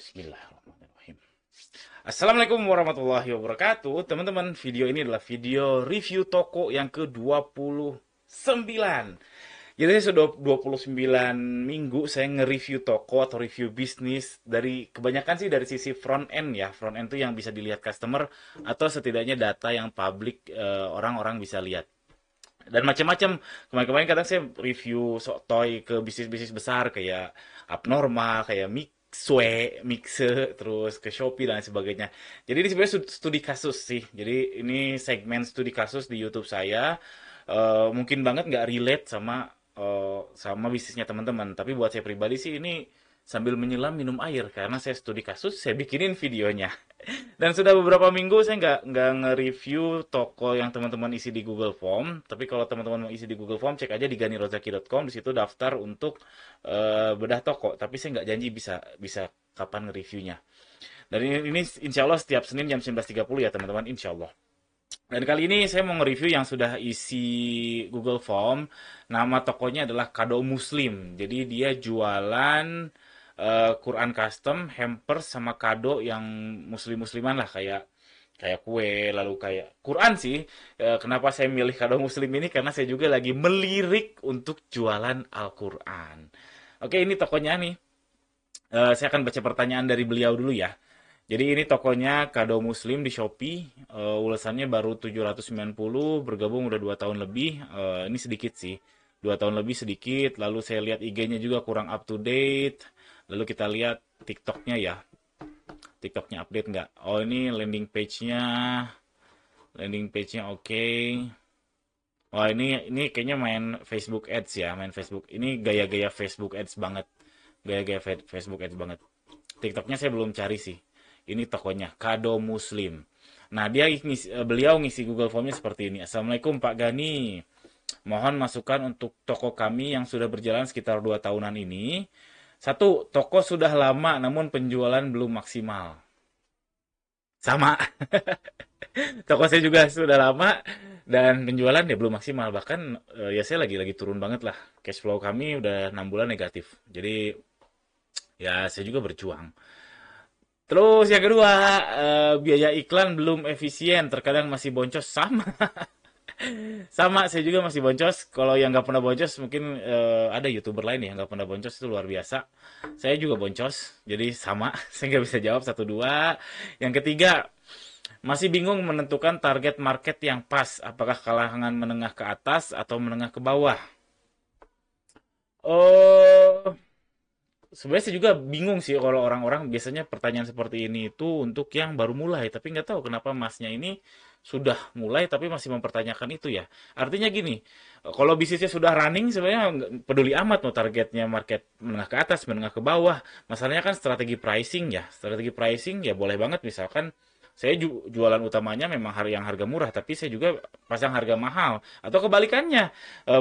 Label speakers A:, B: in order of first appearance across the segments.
A: Bismillahirrahmanirrahim. Assalamualaikum warahmatullahi wabarakatuh. Teman-teman, video ini adalah video review toko yang ke-29. Jadi saya sudah 29 minggu saya nge-review toko atau review bisnis dari kebanyakan sih dari sisi front end ya. Front end itu yang bisa dilihat customer atau setidaknya data yang publik orang-orang bisa lihat. Dan macam-macam. Kemarin-kemarin kadang saya review toy ke bisnis-bisnis besar kayak Abnormal, kayak Mixe, terus ke Shopee dan sebagainya. Jadi ini sebenarnya studi kasus sih. Jadi ini segmen studi kasus di YouTube saya. Mungkin banget nggak relate sama bisnisnya teman-teman. Tapi buat saya pribadi sih ini sambil menyelam minum air karena saya studi kasus, saya bikinin videonya. Dan sudah beberapa minggu saya nggak nge-review toko yang teman-teman isi di Google Form. Tapi kalau teman-teman mau isi di Google Form, cek aja di ganirozaki.com. Di situ daftar untuk bedah toko. Tapi saya nggak janji bisa bisa kapan nge-reviewnya. Dan ini insya Allah setiap Senin jam 19.30 ya teman-teman, insya Allah. Dan kali ini saya mau nge-review yang sudah isi Google Form. Nama tokonya adalah Kado Muslim. Jadi dia jualan Quran custom, hampers sama kado yang muslim-musliman lah kayak kayak kue, lalu kayak Quran sih. Kenapa saya milih kado muslim ini? Karena saya juga lagi melirik untuk jualan Al-Quran. Oke, ini tokonya nih. Saya akan baca pertanyaan dari beliau dulu ya. Jadi ini tokonya Kado Muslim di Shopee. Ulasannya baru 790, bergabung udah 2 tahun lebih. Ini sedikit sih. 2 tahun lebih sedikit. Lalu saya lihat IG-nya juga kurang up to date. Lalu kita lihat TikTok-nya ya. TikTok-nya update nggak? Oh, ini landing page-nya. Landing page-nya oke. Wah, ini kayaknya main Facebook Ads ya, main Facebook. Ini gaya-gaya Facebook Ads banget. Gaya-gaya Facebook Ads banget. TikToknya saya belum cari sih. Ini tokonya, Kado Muslim. Nah, beliau ngisi Google Formnya seperti ini. Assalamualaikum Pak Gani. Mohon masukan untuk toko kami yang sudah berjalan sekitar 2 tahunan ini. Satu, toko sudah lama namun penjualan belum maksimal. Sama, toko saya juga sudah lama dan penjualan ya belum maksimal. Bahkan ya saya lagi turun banget lah. Cash flow kami udah 6 bulan negatif. Jadi ya saya juga berjuang. Terus yang kedua, biaya iklan belum efisien, terkadang masih boncos sama. Sama, saya juga masih boncos. Kalau yang nggak pernah boncos, mungkin ada YouTuber lain ya yang nggak pernah boncos itu luar biasa. Saya juga boncos, jadi sama. Saya nggak bisa jawab satu dua. Yang ketiga, masih bingung menentukan target market yang pas. Apakah kalangan menengah ke atas atau menengah ke bawah? Oh, sebenarnya saya juga bingung sih kalau orang-orang biasanya pertanyaan seperti ini itu untuk yang baru mulai, tapi nggak tahu kenapa masnya ini sudah mulai tapi masih mempertanyakan itu ya. Artinya gini, kalau bisnisnya sudah running sebenarnya nggak peduli amat mau targetnya market menengah ke atas, menengah ke bawah. Masalahnya kan strategi pricing ya. Strategi pricing ya boleh banget misalkan saya jualan utamanya memang yang harga murah, tapi saya juga pasang harga mahal. Atau kebalikannya,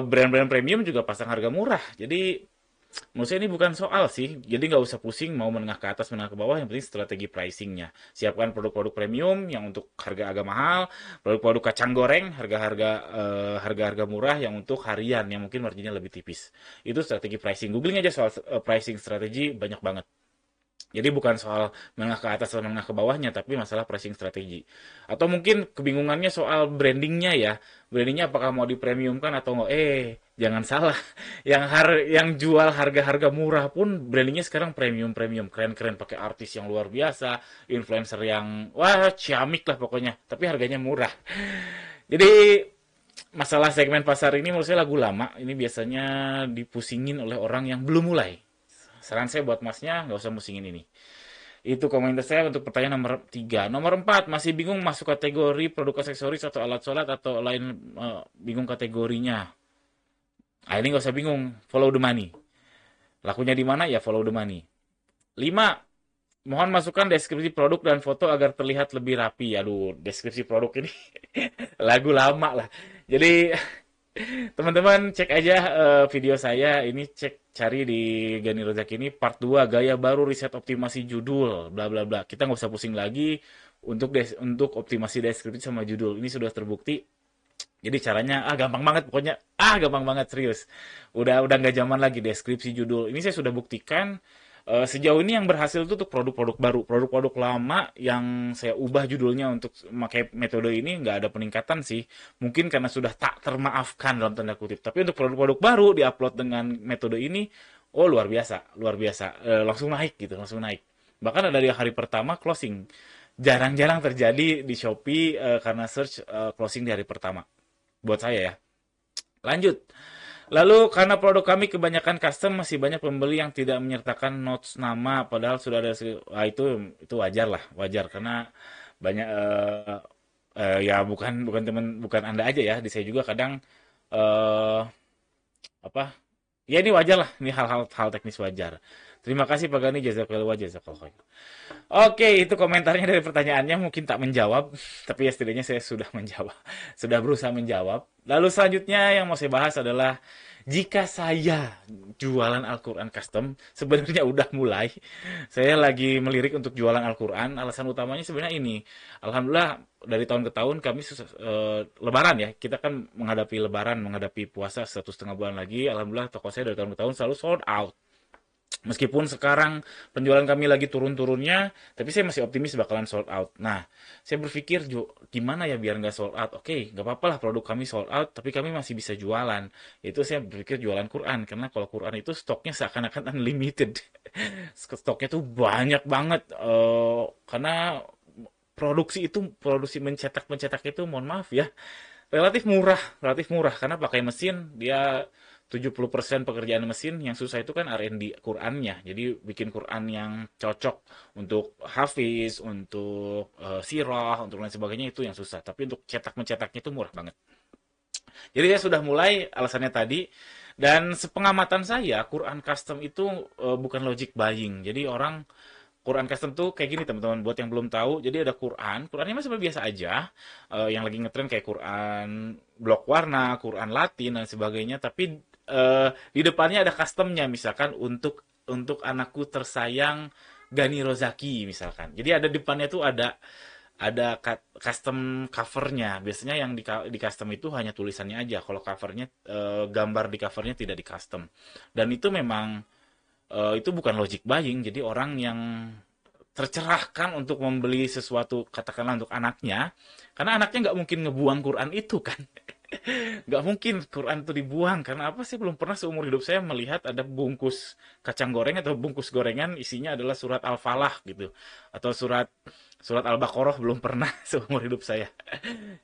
A: brand-brand premium juga pasang harga murah. Jadi menurut saya ini bukan soal sih, jadi nggak usah pusing mau menengah ke atas, menengah ke bawah, yang penting strategi pricingnya. Siapkan produk-produk premium yang untuk harga agak mahal, produk-produk kacang goreng, harga-harga murah yang untuk harian, yang mungkin marginnya lebih tipis. Itu strategi pricing. Googling aja soal pricing strategi banyak banget. Jadi bukan soal menengah ke atas atau menengah ke bawahnya, tapi masalah pricing strategi. Atau mungkin kebingungannya soal brandingnya ya. Brandingnya apakah mau dipremiumkan atau enggak? Jangan salah. Yang jual harga-harga murah pun brandingnya sekarang premium-premium. Keren-keren pakai artis yang luar biasa. Influencer yang, wah ciamik lah pokoknya. Tapi harganya murah. Jadi masalah segmen pasar ini menurut saya lagu lama. Ini biasanya dipusingin oleh orang yang belum mulai. Saran saya buat masnya, nggak usah musingin ini. Itu komentar saya untuk pertanyaan nomor 3. Nomor 4, masih bingung masuk kategori produk aksesoris atau alat sholat atau lain, bingung kategorinya. Ah, ini nggak usah bingung, follow the money. Lakunya di mana ya follow the money. 5, mohon masukkan deskripsi produk dan foto agar terlihat lebih rapi. Aduh, deskripsi produk ini lagu lama lah. Jadi teman-teman cek aja video saya ini, cari di Gani Rozaki ini part 2 gaya baru riset optimasi judul bla bla bla. Kita nggak usah pusing lagi untuk optimasi deskripsi sama judul. Ini sudah terbukti. Jadi caranya gampang banget pokoknya. Gampang banget serius. Udah nggak zaman lagi deskripsi judul. Ini saya sudah buktikan Sejauh ini yang berhasil itu untuk produk-produk baru. Produk-produk lama yang saya ubah judulnya untuk memakai metode ini nggak ada peningkatan sih. Mungkin karena sudah tak termaafkan dalam tanda kutip. Tapi untuk produk-produk baru diupload dengan metode ini, oh luar biasa, luar biasa. Langsung naik gitu, langsung naik. Bahkan dari hari pertama closing. Jarang-jarang terjadi di Shopee karena search closing di hari pertama. Buat saya ya. Lanjut. Lalu karena produk kami kebanyakan custom, masih banyak pembeli yang tidak menyertakan notes nama padahal sudah ada itu wajar lah, wajar karena banyak ya bukan bukan teman bukan Anda aja ya, di saya juga kadang eh apa? Ya ini wajar lah, ini hal teknis wajar. Terima kasih Pak Gani, jazakallahu jazakallahu khair. Oke, itu komentarnya dari pertanyaannya mungkin tak menjawab, tapi ya setidaknya saya sudah menjawab, sudah berusaha menjawab. Lalu selanjutnya yang mau saya bahas adalah jika saya jualan Al-Quran custom, sebenarnya udah mulai. Saya lagi melirik untuk jualan Al-Quran. Alasan utamanya sebenarnya ini. Alhamdulillah dari tahun ke tahun kami Lebaran ya. Kita kan menghadapi Lebaran, menghadapi puasa 1,5 bulan lagi. Alhamdulillah toko saya dari tahun ke tahun selalu sold out. Meskipun sekarang penjualan kami lagi turun-turunnya, tapi saya masih optimis bakalan sold out. Nah, saya berpikir, gimana ya biar nggak sold out? Oke, nggak apa-apa lah produk kami sold out, tapi kami masih bisa jualan. Itu saya berpikir jualan Quran, karena kalau Quran itu stoknya seakan-akan unlimited. Stoknya tuh banyak banget, karena produksi mencetak itu, mohon maaf ya, relatif murah karena pakai mesin dia 70% pekerjaan mesin, yang susah itu kan R&D Qurannya. Jadi bikin Quran yang cocok untuk hafiz, untuk sirah, untuk lain sebagainya itu yang susah. Tapi untuk mencetaknya itu murah banget. Jadi saya sudah mulai alasannya tadi, dan sepengamatan saya Quran custom itu bukan logic buying. Jadi orang Quran custom tuh kayak gini teman-teman, buat yang belum tahu, jadi ada Qurannya masih biasa aja, yang lagi ngetren kayak Quran blok warna, Quran Latin dan sebagainya, tapi di depannya ada customnya, misalkan untuk anakku tersayang Gani Rozaki misalkan. Jadi ada depannya tuh ada custom covernya. Biasanya yang di custom itu hanya tulisannya aja. Kalau covernya gambar di covernya tidak di custom. Dan itu memang itu bukan logic buying. Jadi orang yang tercerahkan untuk membeli sesuatu katakanlah untuk anaknya, karena anaknya nggak mungkin ngebuang Quran itu kan. Nggak mungkin Quran itu dibuang, karena apa sih, belum pernah seumur hidup saya melihat ada bungkus kacang goreng atau bungkus gorengan isinya adalah surat Al-Falah gitu, atau surat surat Al-Baqarah, belum pernah seumur hidup saya.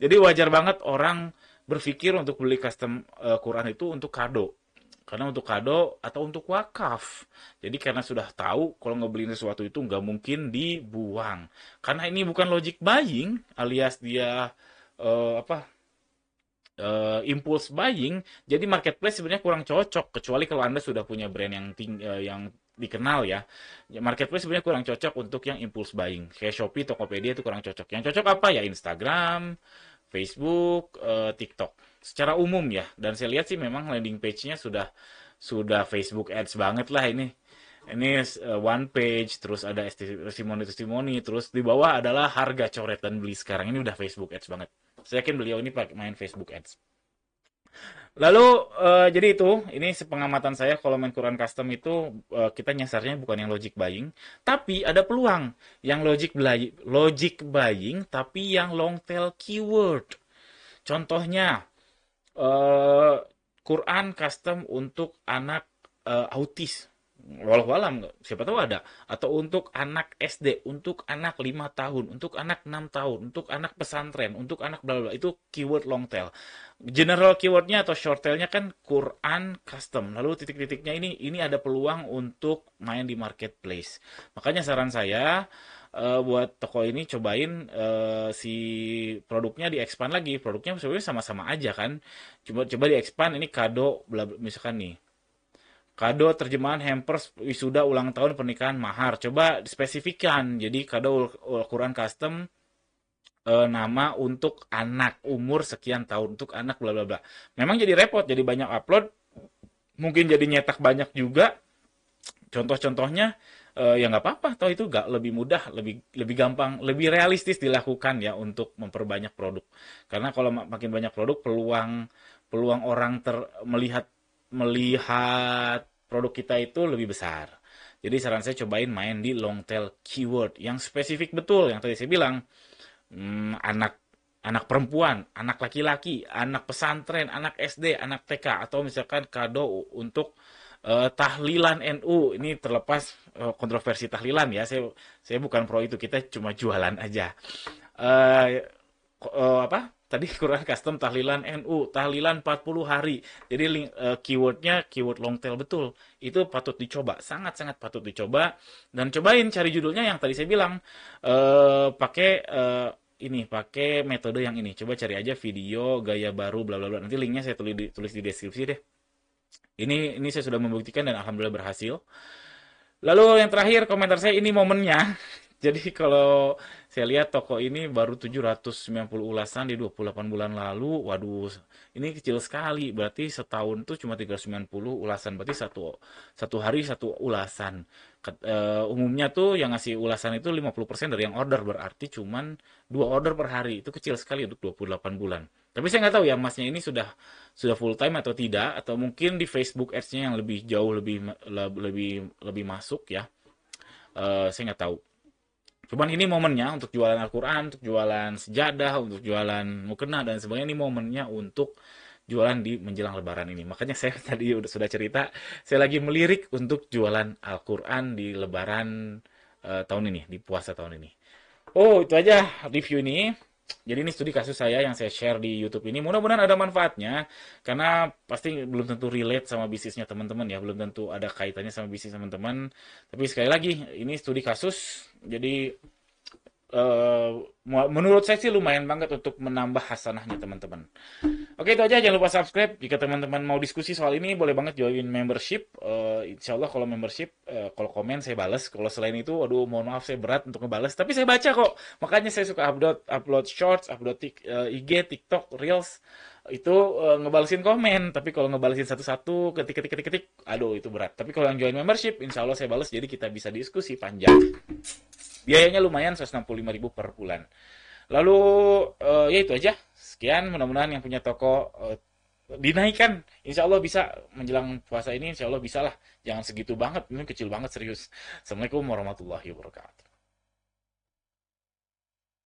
A: Jadi wajar banget orang berpikir untuk beli custom Quran itu untuk kado, karena untuk kado atau untuk wakaf. Jadi karena sudah tahu kalau ngebeliin sesuatu itu nggak mungkin dibuang, karena ini bukan logic buying, alias dia apa, impulse buying. Jadi marketplace sebenarnya kurang cocok, kecuali kalau Anda sudah punya brand yang dikenal ya. Marketplace sebenarnya kurang cocok untuk yang impulse buying. Kayak Shopee, Tokopedia itu kurang cocok. Yang cocok apa ya? Instagram, Facebook, TikTok. Secara umum ya. Dan saya lihat sih memang landing page-nya sudah Facebook Ads banget lah ini. Ini one page, terus ada testimoni, terus di bawah adalah harga coret dan beli sekarang. Ini udah Facebook Ads banget. Saya yakin beliau ini pakai main Facebook Ads. Lalu jadi itu, ini sepengamatan saya kalau main Quran custom itu kita nyasarnya bukan yang logic buying, tapi ada peluang yang logic buying tapi yang long tail keyword. Contohnya eh, Quran custom untuk anak autis. Walau alam, siapa tahu ada. Atau untuk anak SD, untuk anak 5 tahun, untuk anak 6 tahun, untuk anak pesantren, untuk anak bla bla. Itu keyword long tail. General keywordnya atau short tailnya kan Quran custom. Lalu titik-titiknya ini ada peluang untuk main di marketplace. Makanya saran saya buat toko ini cobain si produknya di-expand lagi. Produknya sebenarnya sama-sama aja kan. Coba di-expand, ini kado misalkan nih. Kado terjemahan hampers wisuda ulang tahun pernikahan mahar. Coba spesifikan. Jadi kado Al-Quran custom nama untuk anak umur sekian tahun, untuk anak bla bla bla. Memang jadi repot, jadi banyak upload, mungkin jadi nyetak banyak juga. Contoh-contohnya ya nggak apa-apa, toh itu nggak lebih mudah, lebih lebih gampang, lebih realistis dilakukan ya untuk memperbanyak produk. Karena kalau makin banyak produk, peluang peluang orang melihat melihat produk kita itu lebih besar. Jadi saran saya cobain main di long tail keyword yang spesifik betul yang tadi saya bilang. Anak anak perempuan, anak laki-laki, anak pesantren, anak SD, anak TK, atau misalkan kado untuk tahlilan NU. Ini terlepas kontroversi tahlilan ya. Saya bukan pro itu, kita cuma jualan aja. Eh apa? Tadi Quran custom tahlilan NU, tahlilan 40 hari. Jadi keywordnya keyword long tail betul. Itu patut dicoba, sangat-sangat patut dicoba. Dan cobain cari judulnya yang tadi saya bilang. Pakai pakai metode yang ini. Coba cari aja video gaya baru bla bla bla. Nanti linknya saya tulis di deskripsi deh. Ini saya sudah membuktikan dan alhamdulillah berhasil. Lalu yang terakhir komentar saya ini momennya. Jadi kalau saya lihat toko ini baru 790 ulasan di 28 bulan lalu. Waduh, ini kecil sekali. Berarti setahun tuh cuma 390 ulasan. Berarti satu hari satu ulasan. Umumnya tuh yang ngasih ulasan itu 50% dari yang order. Berarti cuman 2 order per hari. Itu kecil sekali untuk 28 bulan. Tapi saya nggak tahu ya masnya ini sudah full time atau tidak, atau mungkin di Facebook Ads-nya yang lebih jauh lebih masuk ya. Saya nggak tahu. Cuman ini momennya untuk jualan Al-Quran, untuk jualan sejadah, untuk jualan mukena dan sebagainya. Ini momennya untuk jualan di menjelang Lebaran ini. Makanya saya tadi sudah cerita, saya lagi melirik untuk jualan Al-Quran di Lebaran tahun ini, di puasa tahun ini. Oh, itu aja review ini. Jadi ini studi kasus saya yang saya share di YouTube ini. Mudah-mudahan ada manfaatnya, karena pasti belum tentu relate sama bisnisnya teman-teman ya, belum tentu ada kaitannya sama bisnis teman-teman. Tapi sekali lagi, ini studi kasus, jadi eh, menurut saya sih lumayan banget untuk menambah hasanahnya teman-teman. Oke, itu aja. Jangan lupa subscribe. Jika teman-teman mau diskusi soal ini, boleh banget join membership. Insya Allah kalau membership, kalau komen saya bales. Kalau selain itu, aduh, mohon maaf saya berat untuk ngebales. Tapi saya baca kok. Makanya saya suka upload shorts, upload IG, TikTok, Reels. Itu ngebalesin komen. Tapi kalau ngebalesin satu-satu, ketik, aduh, itu berat. Tapi kalau yang join membership, insya Allah saya bales. Jadi kita bisa diskusi panjang. Biayanya lumayan, 165.000 per bulan. Lalu ya itu aja. Sekian, mudah-mudahan yang punya toko dinaikkan. Insya Allah bisa menjelang puasa ini, insya Allah bisa lah. Jangan segitu banget, ini kecil banget serius. Assalamualaikum warahmatullahi wabarakatuh.